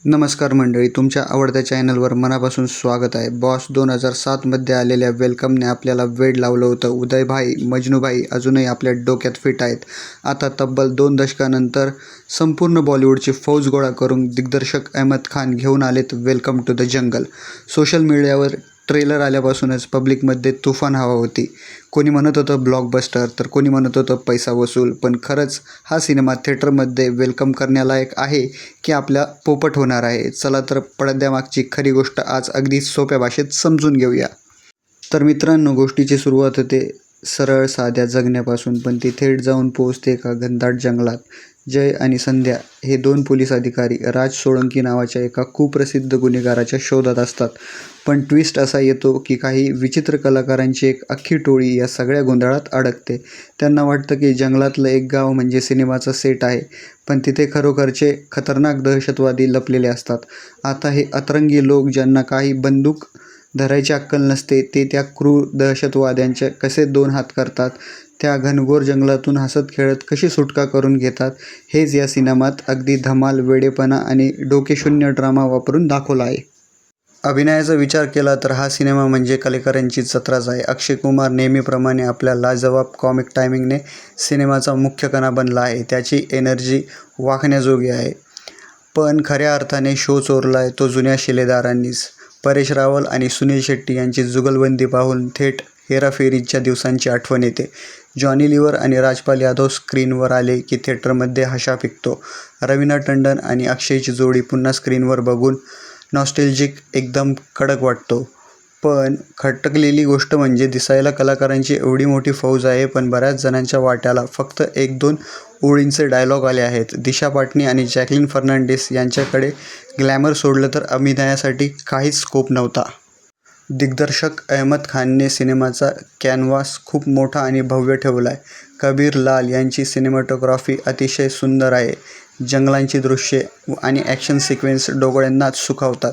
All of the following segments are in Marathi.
नमस्कार मंडळी, तुमच्या आवडत्या चॅनलवर मनापासून स्वागत आहे. बॉस 2007मध्ये आलेल्या वेलकमने आपल्याला वेड लावलं होतं. उदयभाई, मजनूभाई अजूनही आपल्या डोक्यात फिट आहेत. आता तब्बल 2 दशकानंतर संपूर्ण बॉलिवूडची फौज गोळा करून दिग्दर्शक अहमद खान घेऊन आलेत welcome to the jungle. Social मीडियावर ट्रेलर आल्यापासूनच पब्लिकमध्ये तुफान हवा होती. कोणी म्हणत होतं ब्लॉकबस्टर, तर कोणी म्हणत होतं पैसा वसूल. पण खरंच हा सिनेमा थिएटरमध्ये वेलकम करण्यालायक आहे की आपल्या पोपट होणार आहे? चला तर पडद्यामागची खरी गोष्ट आज अगदी सोप्या भाषेत समजून घेऊया. तर मित्रांनो, गोष्टीची सुरुवात होते सरळ साध्या जगण्यापासून, पण ती थेट जाऊन पोहोचते एका घनदाट जंगलात. जय आणि संध्या हे 2 पोलीस अधिकारी राज सोळंकी नावाच्या एका कुप्रसिद्ध गुन्हेगाराच्या शोधात असतात. पण ट्विस्ट असा येतो की काही विचित्र कलाकारांची एक अख्खी टोळी या सगळ्या गोंधळात अडकते. त्यांना वाटतं की जंगलातलं एक गाव म्हणजे सिनेमाचा सेट आहे, पण तिथे खरोखरचे खतरनाक दहशतवादी लपलेले असतात. आता हे अतरंगी लोक, ज्यांना काही बंदूक धरायची अक्कल नसते, ते त्या क्रूर दहशतवाद्यांचे कसे 2 हात करतात, त्या घनघोर जंगलातून हसत खेळत कशी सुटका करून घेतात, हेच या सिनेमात अगदी धमाल, वेडेपणा आणि डोकेशून्य ड्रामा वापरून दाखवलं आहे. अभिनयाचा विचार केला तर हा सिनेमा म्हणजे कलेकरांची जत्राच आहे. अक्षय कुमार नेहमीप्रमाणे आपल्या लाजवाब कॉमिक टायमिंगने सिनेमाचा मुख्य कणा बनला आहे. त्याची एनर्जी वाखण्याजोगी आहे. पण खऱ्या अर्थाने शो चोरलाय तो जुन्या शिलेदारांनीच. परेश रावल आणि सुनील शेट्टी यांची जुगलबंदी पाहून थेट हेराफेरीच्या दिवसांची आठवण येते. जॉनी लिव्हर आणि राजपाल यादव स्क्रीनवर आले की थिएटरमध्ये हशा पिकतो. रवीना टंडन आणि अक्षयची जोडी पुन्हा स्क्रीनवर बघून नॉस्टॅल्जिक, एकदम कडक वाटतो. पण खटकलेली गोष्ट म्हणजे दिसायला कलाकारांची एवढी मोठी फौज आहे, पण बऱ्याच जणांच्या वाट्याला फक्त 1-2 ओळींचे डायलॉग आले आहेत. दिशा पाटनी आणि जॅकलीन फर्नांडिस यांच्याकडे ग्लॅमर सोडलं तर अभिनयासाठी काहीच स्कोप नव्हता. दिग्दर्शक अहमद खानने सिनेमाचा कॅनव्हास खूप मोठा आणि भव्य ठेवलाय. कबीर लाल यांची सिनेमॅटोग्राफी अतिशय सुंदर आहे. जंगलांची दृश्ये आणि ॲक्शन सिक्वेन्स डोळ्यांना सुखावतात.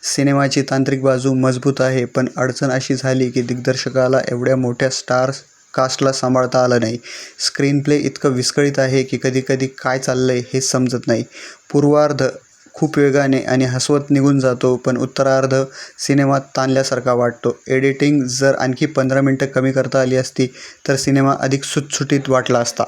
सिनेमाची तांत्रिक बाजू मजबूत आहे, पण अडचण अशी झाली की दिग्दर्शकाला एवढ्या मोठ्या स्टार कास्टला सांभाळता आलं नाही. स्क्रीन प्ले इतकं विस्कळीत आहे की कधी-कधी काय चाललंय हेच समजत नाही. पूर्वार्ध खूप वेगाने आणि हसवत निघून जातो, पण उत्तरार्ध सिनेमा ताणल्यासारखा वाटतो. एडिटिंग जर आणखी 15 मिनिटं कमी करता आली असती तर सिनेमा अधिक सुटसुटीत वाटला असता.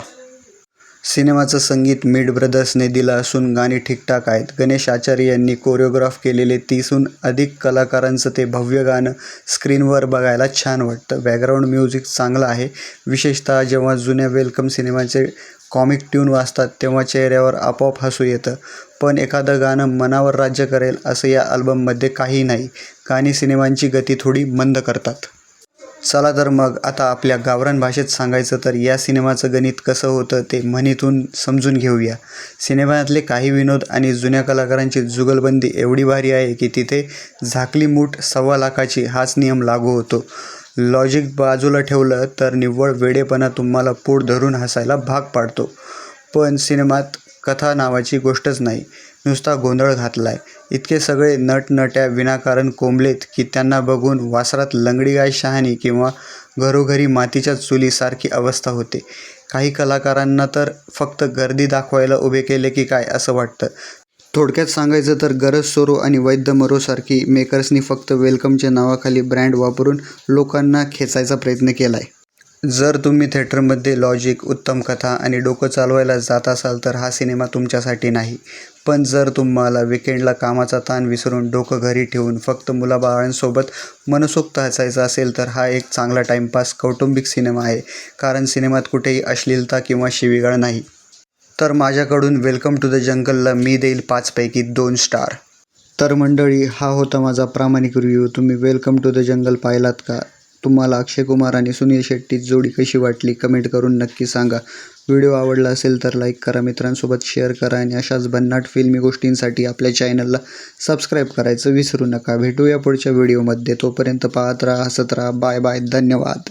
सिनेमाचं संगीत मिड ब्रदर्सने दिलं असून गाणी ठीकठाक आहेत. गणेश आचार्य यांनी कोरिओग्राफ केलेले 30हून अधिक कलाकारांचं ते भव्य गाणं स्क्रीनवर बघायला छान वाटतं. बॅकग्राऊंड म्युझिक चांगलं आहे. विशेषतः जेव्हा जुन्या वेलकम सिनेमाचे कॉमिक ट्यून वाजतात तेव्हा चेहऱ्यावर आपोआप हसू येतं. पण एखादं गाणं मनावर राज्य करेल असं या अल्बममध्ये काहीही नाही. गाणी सिनेमांची गती थोडी मंद करतात. चला तर मग आता आपल्या गावरान भाषेत सांगायचं तर या सिनेमाचं गणित कसं होतं ते म्हणीतून समजून घेऊया. सिनेमातले काही विनोद आणि जुन्या कलाकारांची जुगलबंदी एवढी भारी आहे की तिथे झाकली मूठ 1.25 लाखाची हाच नियम लागू होतो. लॉजिक बाजूला ठेवलं तर निव्वळ वेडेपणा तुम्हाला पोट धरून हसायला भाग पाडतो. पण सिनेमात कथा नावाची गोष्टच नाही. नुसता गोंधळ घातलाय. इतके सगळे नटनट्या विनाकारण कोंबलेत की त्यांना बघून वासरात लंगडी गाय शहाणी किंवा घरोघरी मातीच्या चुलीसारखी अवस्था होते. काही कलाकारांना तर फक्त गर्दी दाखवायला उभे केले की काय असं वाटतं. थोडक्यात सांगायचं तर गरज सोरो आणि वैद्य मरोसारखी मेकर्सनी फक्त वेलकमच्या नावाखाली ब्रँड वापरून लोकांना खेचायचा प्रयत्न केलाय. जर तुम्ही थिएटरमध्ये लॉजिक, उत्तम कथा आणि डोकं चालवायला जात असाल तर हा सिनेमा तुमच्यासाठी नाही. पण जर तुम्हाला विकेंडला कामाचा ताण विसरून डोकं घरी ठेवून फक्त मुलाबाळांसोबत मनसोक्त हसायचं असेल तर हा एक चांगला टाइमपास कौटुंबिक सिनेमा आहे. कारण सिनेमात कुठेही अश्लीलता किंवा शिवीगाळ नाही. तर माझ्याकडून वेलकम टू द जंगलला मी देईल 5 पैकी 2 स्टार. तर मंडळी, हा होता माझा प्रामाणिक रिव्ह्यू. तुम्ही वेलकम टू द जंगल पाहिलात का? तुम्हाला अक्षय कुमार आणि सुनील शेट्टी जोडी कशी वाटली कमेंट करून नक्की सांगा. व्हिडिओ आवडला असेल तर लाईक करा, मित्रांसोबत शेअर करा आणि अशाच भन्नाट फिल्मी गोष्टींसाठी आपल्या चॅनलला सबस्क्राईब करायचं विसरू नका. भेटूया पुढच्या व्हिडिओमध्ये. तोपर्यंत पाहत राहा, हसत राहा. Bye bye. धन्यवाद.